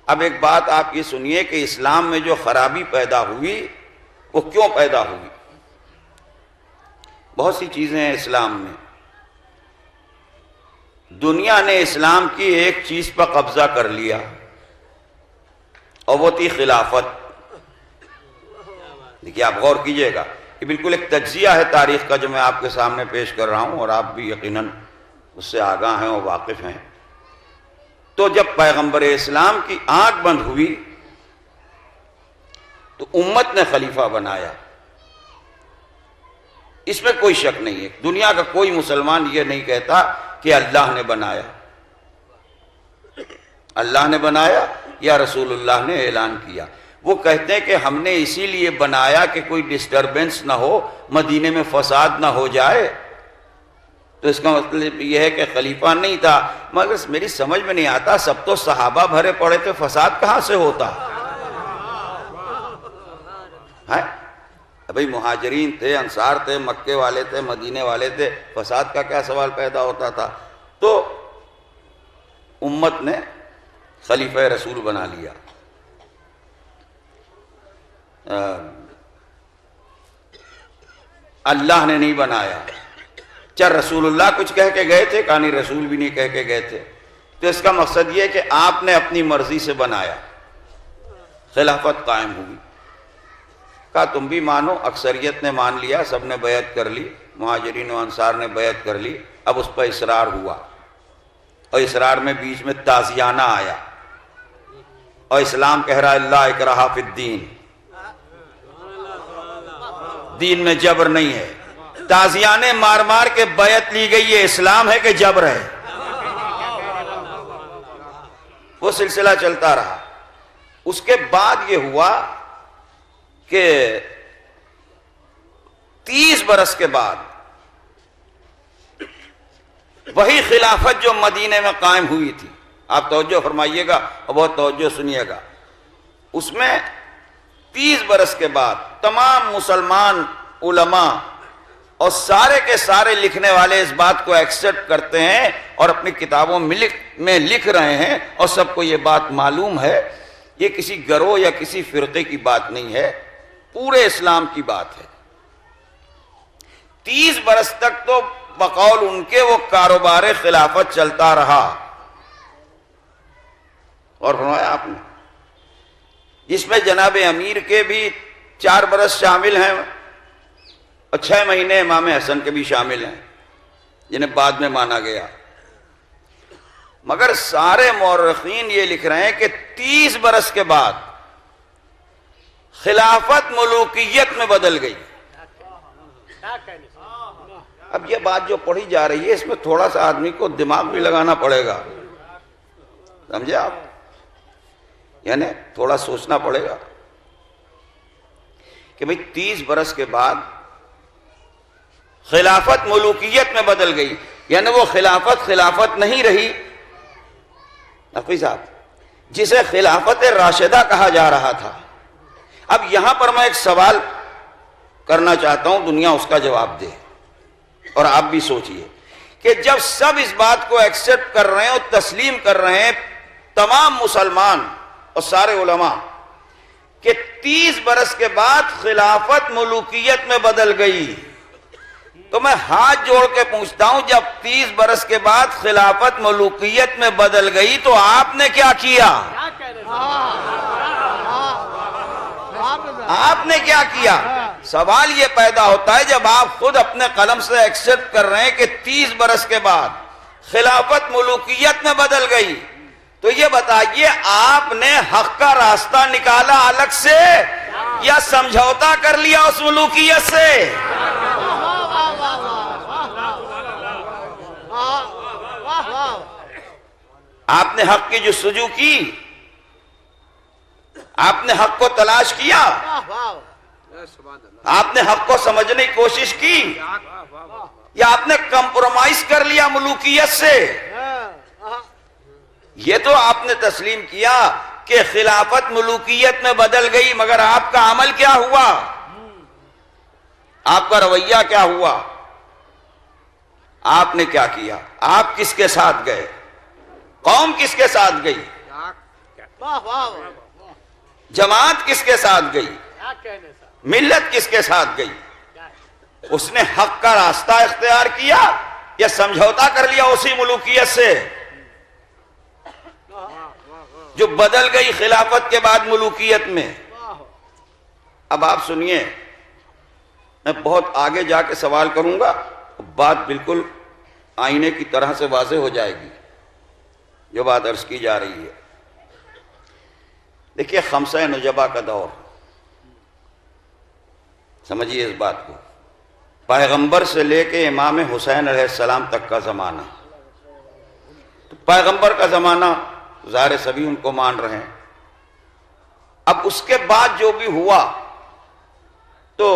اب ایک بات آپ یہ سنیے کہ اسلام میں جو خرابی پیدا ہوئی وہ کیوں پیدا ہوئی؟ بہت سی چیزیں ہیں اسلام میں. دنیا نے اسلام کی ایک چیز پر قبضہ کر لیا اور وہ تھی خلافت. دیکھیے آپ غور کیجئے گا، یہ بالکل ایک تجزیہ ہے تاریخ کا جو میں آپ کے سامنے پیش کر رہا ہوں، اور آپ بھی یقیناً اس سے آگاہ ہیں اور واقف ہیں. تو جب پیغمبر اسلام کی آنکھ بند ہوئی تو امت نے خلیفہ بنایا، اس میں کوئی شک نہیں ہے. دنیا کا کوئی مسلمان یہ نہیں کہتا کہ اللہ نے بنایا. اللہ نے بنایا یا رسول اللہ نے اعلان کیا. وہ کہتے ہیں کہ ہم نے اسی لیے بنایا کہ کوئی ڈسٹربنس نہ ہو، مدینے میں فساد نہ ہو جائے. تو اس کا مطلب یہ ہے کہ خلیفہ نہیں تھا. مگر میری سمجھ میں نہیں آتا، سب تو صحابہ بھرے پڑے تھے، فساد کہاں سے ہوتا؟ بھئی مہاجرین تھے، انصار تھے، مکے والے تھے، مدینے والے تھے، فساد کا کیا سوال پیدا ہوتا تھا؟ تو امت نے خلیفہ رسول بنا لیا. اللہ نے نہیں بنایا. چل رسول اللہ کچھ کہہ کے گئے تھے، کہانی رسول بھی نہیں کہہ کے گئے تھے. تو اس کا مقصد یہ کہ آپ نے اپنی مرضی سے بنایا، خلافت قائم ہوئی. کہا تم بھی مانو. اکثریت نے مان لیا، سب نے بیعت کر لی، مہاجرین و انصار نے بیعت کر لی. اب اس پر اصرار ہوا، اور اصرار میں بیچ میں تازیانہ آیا، اور اسلام کہہ رہا ہے لا اکراہ فی الدین، دین میں جبر نہیں ہے. تازیانے مار مار کے بیعت لی گئی، یہ اسلام ہے کہ جبر ہے؟ وہ سلسلہ چلتا رہا. اس کے بعد یہ ہوا کہ 30 برس کے بعد وہی خلافت جو مدینے میں قائم ہوئی تھی، آپ توجہ فرمائیے گا اور بہت توجہ سنیے گا، اس میں 30 برس کے بعد تمام مسلمان علماء اور سارے کے سارے لکھنے والے اس بات کو ایکسپٹ کرتے ہیں اور اپنی کتابوں میں لکھ رہے ہیں، اور سب کو یہ بات معلوم ہے. یہ کسی گروہ یا کسی فرقے کی بات نہیں ہے، پورے اسلام کی بات ہے. 30 برس تک تو بقول ان کے وہ کاروبار خلافت چلتا رہا. اور فرمایا آپ نے جس میں جناب امیر کے بھی 4 برس شامل ہیں اور 6 مہینے امام حسن کے بھی شامل ہیں، جنہیں بعد میں مانا گیا. مگر سارے مورخین یہ لکھ رہے ہیں کہ 30 برس کے بعد خلافت ملوکیت میں بدل گئی. اب یہ بات جو پڑھی جا رہی ہے اس میں تھوڑا سا آدمی کو دماغ بھی لگانا پڑے گا، سمجھے آپ؟ یعنی تھوڑا سوچنا پڑے گا کہ بھئی 30 برس کے بعد خلافت ملوکیت میں بدل گئی، یعنی وہ خلافت نہیں رہی. نقوی صاحب، جسے خلافت راشدہ کہا جا رہا تھا. اب یہاں پر میں ایک سوال کرنا چاہتا ہوں، دنیا اس کا جواب دے، اور آپ بھی سوچئے کہ جب سب اس بات کو ایکسپٹ کر رہے ہیں اور تسلیم کر رہے ہیں تمام مسلمان اور سارے علماء کہ 30 برس کے بعد خلافت ملوکیت میں بدل گئی، تو میں ہاتھ جوڑ کے پوچھتا ہوں جب 30 برس کے بعد خلافت ملوکیت میں بدل گئی تو آپ نے کیا کیا؟ آپ نے کیا کیا؟ سوال یہ پیدا ہوتا ہے جب آپ خود اپنے قلم سے ایکسپٹ کر رہے ہیں کہ 30 برس کے بعد خلافت ملوکیت میں بدل گئی، تو یہ بتائیے آپ نے حق کا راستہ نکالا الگ سے یا سمجھوتا کر لیا اس ملوکیت سے؟ آپ نے حق کی جستجو کی، آپ نے حق کو تلاش کیا، آپ نے حق کو سمجھنے کی کوشش کی، یا آپ نے کمپرومائز کر لیا ملوکیت سے؟ یہ تو آپ نے تسلیم کیا کہ خلافت ملوکیت میں بدل گئی، مگر آپ کا عمل کیا ہوا؟ آپ کا رویہ کیا ہوا؟ آپ نے کیا کیا؟ آپ کس کے ساتھ گئے؟ قوم کس کے ساتھ گئی؟ جماعت کس کے ساتھ گئی؟ ملت کس کے ساتھ گئی؟ اس نے حق کا راستہ اختیار کیا یا سمجھوتا کر لیا اسی ملوکیت سے جو بدل گئی خلافت کے بعد ملوکیت میں؟ اب آپ سنیے، میں بہت آگے جا کے سوال کروں گا، بات بالکل آئینے کی طرح سے واضح ہو جائے گی جو بات عرض کی جا رہی ہے۔ دیکھیے، خمسہ نجبہ کا دور، سمجھیے اس بات کو، پیغمبر سے لے کے امام حسین علیہ السلام تک کا زمانہ۔ تو پیغمبر کا زمانہ ظاہر سبھی ان کو مان رہے ہیں۔ اب اس کے بعد جو بھی ہوا تو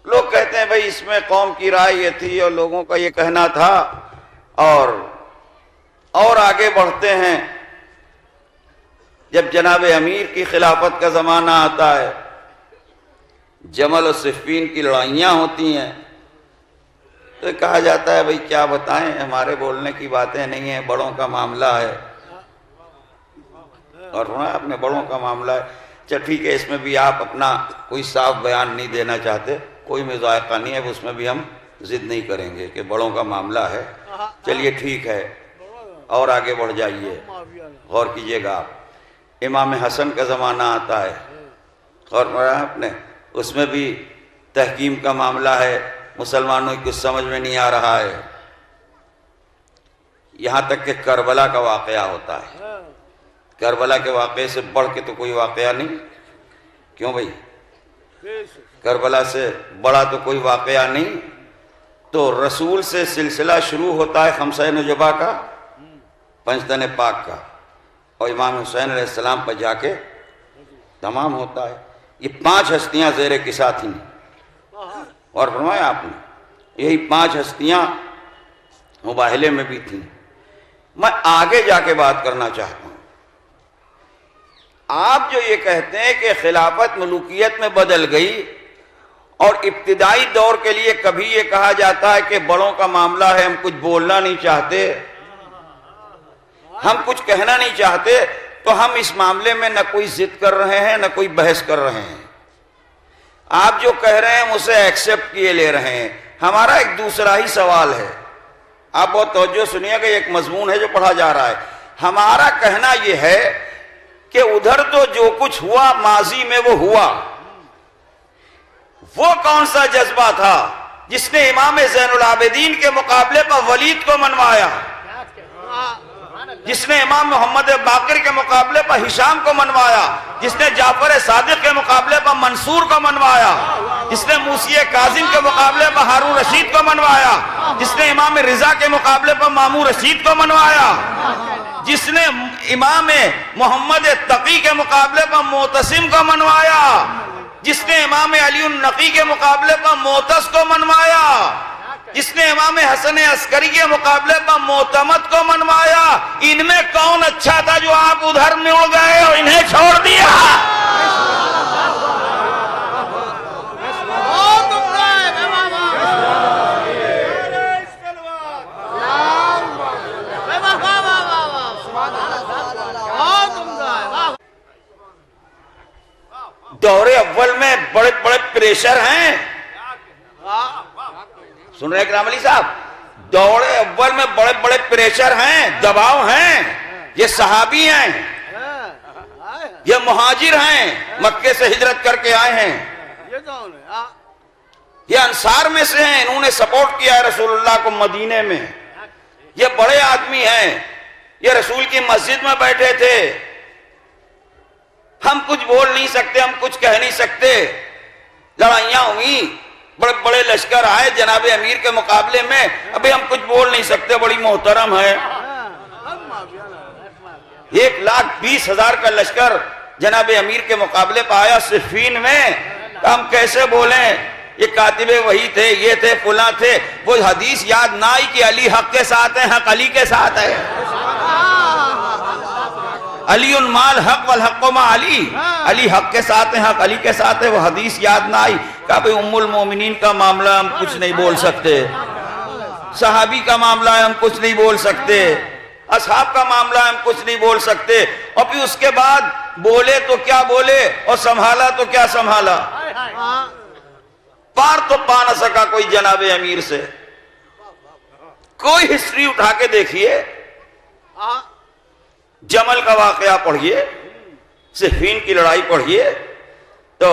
لوگ کہتے ہیں بھئی اس میں قوم کی رائے یہ تھی اور لوگوں کا یہ کہنا تھا، اور آگے بڑھتے ہیں۔ جب جناب امیر کی خلافت کا زمانہ آتا ہے، جمل و صفین کی لڑائیاں ہوتی ہیں، تو کہا جاتا ہے بھئی کیا بتائیں، ہمارے بولنے کی باتیں نہیں ہیں، بڑوں کا معاملہ ہے۔ اور اپنے بڑوں کا معاملہ ہے، چل ٹھیک ہے، اس میں بھی آپ اپنا کوئی صاف بیان نہیں دینا چاہتے، کوئی مذائقہ نہیں ہے، اس میں بھی ہم ضد نہیں کریں گے کہ بڑوں کا معاملہ ہے، چلیے ٹھیک ہے، اور آگے بڑھ جائیے۔ غور کیجئے گا آپ، امام حسن کا زمانہ آتا ہے، اور آپ نے اس میں بھی تحکیم کا معاملہ ہے، مسلمانوں کی کچھ سمجھ میں نہیں آ رہا ہے، یہاں تک کہ کربلا کا واقعہ ہوتا ہے۔ کربلا کے واقعے سے بڑھ کے تو کوئی واقعہ نہیں، کیوں بھئی؟ کربلا سے بڑا تو کوئی واقعہ نہیں۔ تو رسول سے سلسلہ شروع ہوتا ہے خمسہ نجبہ کا، پنجتن پاک کا، اور امام حسین علیہ السلام پر جا کے تمام ہوتا ہے۔ یہ 5 ہستیاں زیر کسا تھیں، اور فرمایا آپ نے یہی 5 ہستیاں مباہلے میں بھی تھیں۔ میں آگے جا کے بات کرنا چاہتا ہوں، آپ جو یہ کہتے ہیں کہ خلافت ملوکیت میں بدل گئی، اور ابتدائی دور کے لیے کبھی یہ کہا جاتا ہے کہ بڑوں کا معاملہ ہے، ہم کچھ بولنا نہیں چاہتے، ہم کچھ کہنا نہیں چاہتے، تو ہم اس معاملے میں نہ کوئی ضد کر رہے ہیں نہ کوئی بحث کر رہے ہیں۔ آپ جو کہہ رہے ہیں اسے ایکسپٹ کیے لے رہے ہیں۔ ہمارا ایک دوسرا ہی سوال ہے، آپ بہت توجہ سنیے گا، ایک مضمون ہے جو پڑھا جا رہا ہے۔ ہمارا کہنا یہ ہے کہ ادھر تو جو کچھ ہوا ماضی میں وہ ہوا، وہ کون سا جذبہ تھا جس نے امام زین العابدین کے مقابلے پر ولید کو منوایا، جس نے امام محمد باقر کے مقابلے پر ہشام کو منوایا، جس نے جعفر صادق کے مقابلے پر منصور کو منوایا، جس نے موسی کاظم کے مقابلے پر ہارون رشید کو منوایا، جس نے امام رضا کے مقابلے پر مامون رشید کو منوایا، جس نے امام محمد تقی کے مقابلے پر معتصم کو منوایا، جس نے امام علی النقی کے مقابلے پر معتز کو منوایا، جس نے امام حسن عسکری کے مقابلے پر معتمد کو منوایا، ان میں کون اچھا تھا جو آپ ادھر مڑ گئے اور انہیں چھوڑ دیا؟ دور اول میں بڑے بڑے پریشر ہیں، سن رہے ہیں کرام علی صاحب؟ دور اول میں بڑے بڑے پریشر ہیں، دباؤ ہیں۔ یہ صحابی ہیں، یہ مہاجر ہیں، مکے سے ہجرت کر کے آئے ہیں، یہ انصار میں سے ہیں، انہوں نے سپورٹ کیا ہے رسول اللہ کو مدینے میں، یہ بڑے آدمی ہیں، یہ رسول کی مسجد میں بیٹھے تھے۔ ہم کچھ بول نہیں سکتے، ہم کچھ کہہ نہیں سکتے، لڑائیاں ہوئی، بڑے بڑے لشکر آئے جناب امیر کے مقابلے میں، ابھی ہم کچھ بول نہیں سکتے، بڑی محترم ہے۔ 1,20,000 کا لشکر جناب امیر کے مقابلے پہ آیا صفین میں، ہم کیسے بولیں؟ یہ کاتب وحی تھے، یہ تھے، فلاں تھے، وہ حدیث یاد نہ آئی کہ علی حق کے ساتھ ہے، حق علی کے ساتھ ہے، علی مال حق والحق ما علی، علی حق کے ساتھ ہے، حق علی کے ساتھ ہے، وہ حدیث یاد نہ آئی۔ کہا بھئی ام المومنین کا معاملہ ہم کچھ نہیں بول سکتے، صحابی کا معاملہ ہے ہم کچھ نہیں بول سکتے، اصحاب کا معاملہ ہم کچھ نہیں بول سکتے، اور پھر اس کے بعد بولے تو کیا بولے اور سنبھالا تو کیا سنبھالا، پار تو پا نہ سکا کوئی جناب امیر سے۔ کوئی ہسٹری اٹھا کے دیکھیے، جمل کا واقعہ پڑھیے، صفین کی لڑائی پڑھیے، تو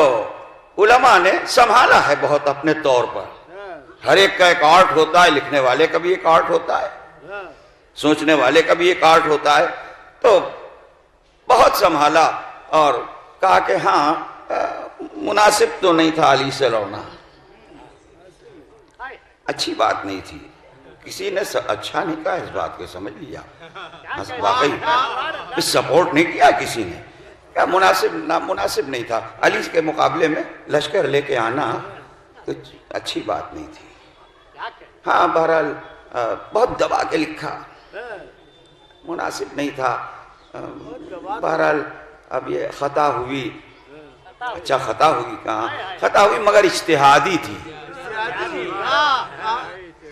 علماء نے سنبھالا ہے بہت اپنے طور پر۔ ہر ایک کا ایک آرٹ ہوتا ہے، لکھنے والے کا بھی ایک آرٹ ہوتا ہے، سوچنے والے کا بھی ایک آرٹ ہوتا ہے، تو بہت سنبھالا اور کہا کہ ہاں مناسب تو نہیں تھا علی سے لڑنا، اچھی بات نہیں تھی۔ کسی نے اچھا نہیں کہا، اس بات کو سمجھ لیا، واقعی سپورٹ نہیں کیا کسی نے، کیا مناسب نہیں تھا، علی کے مقابلے میں لشکر لے کے آنا کچھ اچھی بات نہیں تھی۔ ہاں بہرحال بہت دبا کے لکھا، مناسب نہیں تھا، بہرحال اب یہ خطا ہوئی، اچھا خطا ہوئی، کہاں خطا ہوئی مگر اجتہادی تھی۔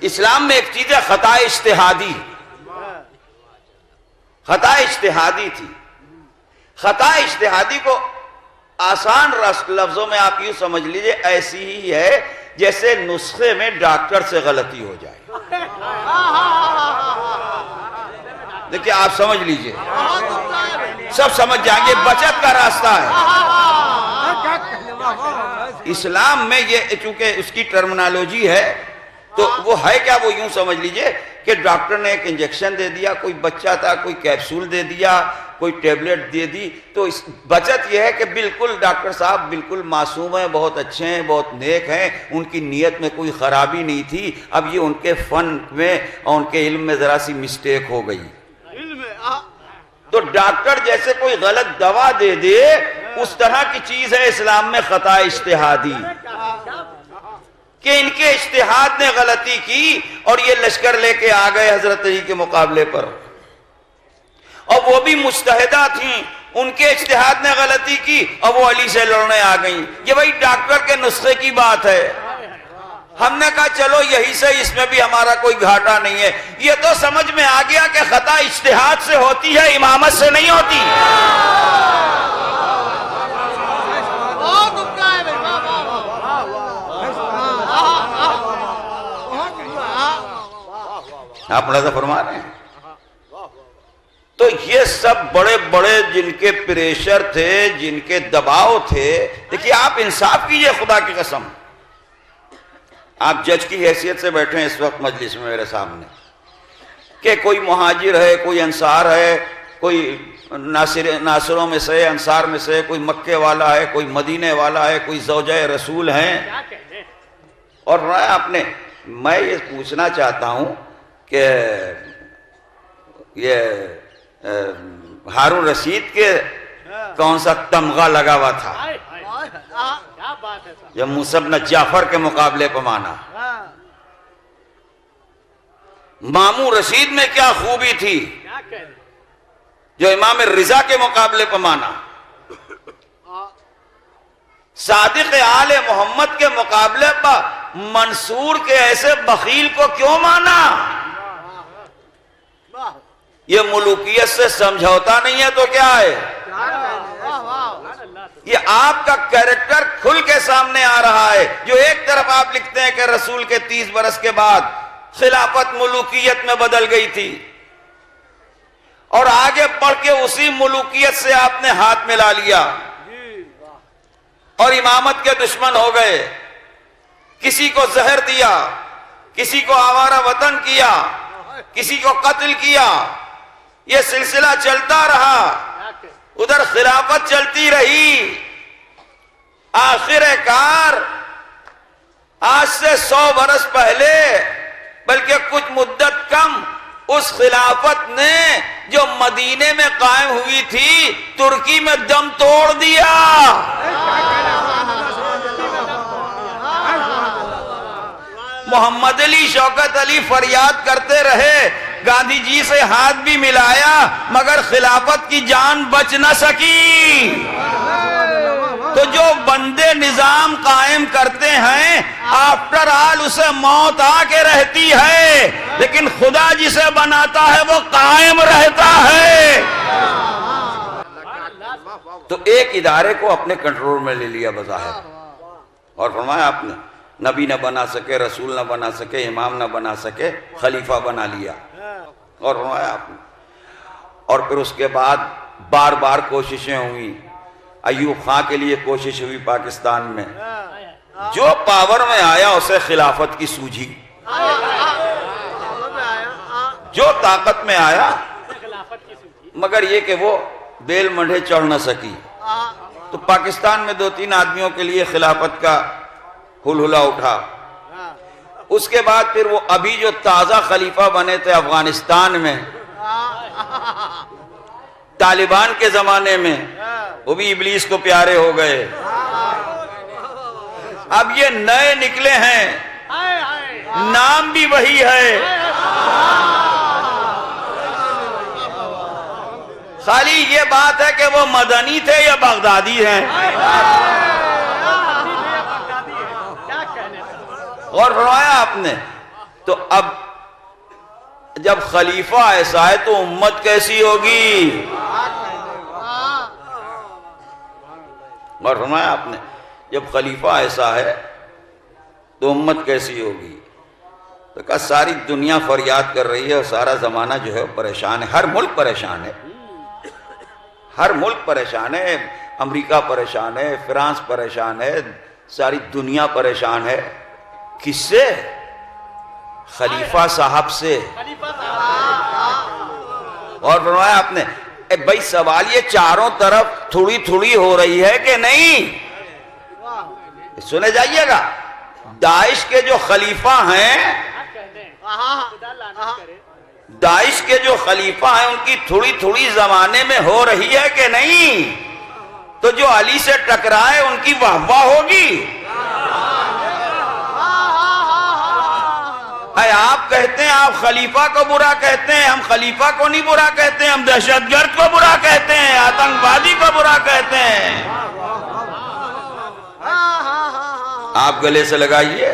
اسلام میں ایک چیز ہے خطا اجتہادی، خطا اجتہادی تھی۔ خطا اجتہادی کو آسان لفظوں میں آپ یوں سمجھ لیجئے ایسی ہی ہے جیسے نسخے میں ڈاکٹر سے غلطی ہو جائے۔ دیکھیں آپ سمجھ لیجئے، سب سمجھ جائیں گے، بچت کا راستہ ہے۔ اسلام میں یہ چونکہ اس کی ٹرمنالوجی ہے تو وہ ہے کیا، وہ یوں سمجھ لیجئے کہ ڈاکٹر نے ایک انجیکشن دے دیا، کوئی بچہ تھا کوئی کیپسول دے دیا، کوئی ٹیبلٹ دے دی، تو اس بچت یہ ہے کہ بالکل ڈاکٹر صاحب بالکل معصوم ہیں، بہت اچھے ہیں، بہت نیک ہیں، ان کی نیت میں کوئی خرابی نہیں تھی، اب یہ ان کے فن میں اور ان کے علم میں ذرا سی مسٹیک ہو گئی۔ تو ڈاکٹر جیسے کوئی غلط دوا دے دے، اس طرح کی چیز ہے اسلام میں خطا اجتہادی، کہ ان کے اجتہاد نے غلطی کی اور یہ لشکر لے کے آ گئے حضرت علی کے مقابلے پر، اور وہ بھی مجتہدہ تھیں، ان کے اجتہاد نے غلطی کی اور وہ علی سے لڑنے آ گئیں۔ یہ وہی ڈاکٹر کے نسخے کی بات ہے۔ ہم نے کہا چلو یہی سے، اس میں بھی ہمارا کوئی گھاٹا نہیں ہے۔ یہ تو سمجھ میں آ گیا کہ خطا اجتہاد سے ہوتی ہے، امامت سے نہیں ہوتی۔ آپ ملاحظہ فرما رہے ہیں؟ تو یہ سب بڑے بڑے جن کے پریشر تھے، جن کے دباؤ تھے، دیکھیے آپ انصاف کیجئے خدا کی قسم۔ آپ جج کی حیثیت سے بیٹھے ہیں اس وقت مجلس میں میرے سامنے، کہ کوئی مہاجر ہے، کوئی انصار ہے، کوئی ناصروں میں سے، انصار میں سے، کوئی مکے والا ہے، کوئی مدینے والا ہے، کوئی زوجہ رسول ہیں، اور میں یہ پوچھنا چاہتا ہوں کہ یہ ہارون رشید کے کون سا تمغہ لگا ہوا تھا جب موسیٰ بن جعفر کے مقابلے پہ مانا؟ مامون رشید میں کیا خوبی تھی جو امام رضا کے مقابلے پہ مانا؟ صادق آل محمد کے مقابلے پر منصور کے ایسے بخیل کو کیوں مانا؟ یہ ملوکیت سے سمجھوتا نہیں ہے تو کیا ہے؟ یہ آپ کا کیریکٹر کھل کے سامنے آ رہا ہے۔ جو ایک طرف آپ لکھتے ہیں کہ رسول کے 30 برس کے بعد خلافت ملوکیت میں بدل گئی تھی، اور آگے بڑھ کے اسی ملوکیت سے آپ نے ہاتھ ملا لیا اور امامت کے دشمن ہو گئے، کسی کو زہر دیا، کسی کو آوارہ وطن کیا، کسی کو قتل کیا، یہ سلسلہ چلتا رہا، ادھر خلافت چلتی رہی۔ آخر کار آج سے 100 برس پہلے، بلکہ کچھ مدت کم، اس خلافت نے جو مدینے میں قائم ہوئی تھی ترکی میں دم توڑ دیا۔ محمد علی، شوکت علی فریاد کرتے رہے، گاندھی جی سے ہاتھ بھی ملایا، مگر خلافت کی جان بچ نہ سکی۔ تو جو بندے نظام قائم کرتے ہیں آفٹر آل اسے موت آ کے رہتی ہے، لیکن خدا جسے بناتا ہے وہ قائم رہتا ہے۔ تو ایک ادارے کو اپنے کنٹرول میں لے لیا بظاہر، اور فرمایا آپ نے نبی نہ بنا سکے، رسول نہ بنا سکے، امام نہ بنا سکے، خلیفہ بنا لیا، اور فرمایا آپ نے۔ اور پھر اس کے بعد بار بار کوششیں ہوئی، ایوب خان کے لیے کوشش ہوئی پاکستان میں، جو پاور میں آیا اسے خلافت کی سوجھی، جو طاقت میں آیا، مگر یہ کہ وہ بیل منڈے چڑھ نہ سکی۔ تو پاکستان میں 2-3 آدمیوں کے لیے خلافت کا ہلہلہ اٹھا۔ اس کے بعد پھر وہ ابھی جو تازہ خلیفہ بنے تھے افغانستان میں طالبان کے زمانے میں، وہ بھی ابلیس کو پیارے ہو گئے۔ اب یہ نئے نکلے ہیں، نام بھی وہی ہے، خالی یہ بات ہے کہ وہ مدنی تھے یا بغدادی ہیں۔ اور فرمایا آپ نے تو اب جب خلیفہ ایسا ہے تو امت کیسی ہوگی؟ اور فرمایا آپ نے جب خلیفہ ایسا ہے تو امت کیسی ہوگی؟ تو کہا ساری دنیا فریاد کر رہی ہے اور سارا زمانہ جو ہے پریشان ہے، ہر ملک پریشان ہے، ہر ملک پریشان ہے، امریکہ پریشان ہے، فرانس پریشان ہے، ساری دنیا پریشان ہے۔ کس سے؟ خلیفہ صاحب سے۔ اور فرمایا آپ نے بھائی سوال یہ چاروں طرف تھوڑی تھوڑی ہو رہی ہے کہ نہیں؟ سنے جائیے گا، داعش کے جو خلیفہ ہیں، داعش کے جو خلیفہ ہیں ان کی تھوڑی تھوڑی زمانے میں ہو رہی ہے کہ نہیں؟ تو جو علی سے ٹکرائے ان کی واہ واہ ہوگی۔ آپ کہتے ہیں آپ خلیفہ کو برا کہتے ہیں، ہم خلیفہ کو نہیں برا کہتے ہیں، ہم دہشت گرد کو برا کہتے ہیں، آتنکوادی کو برا کہتے ہیں۔ آپ گلے سے لگائیے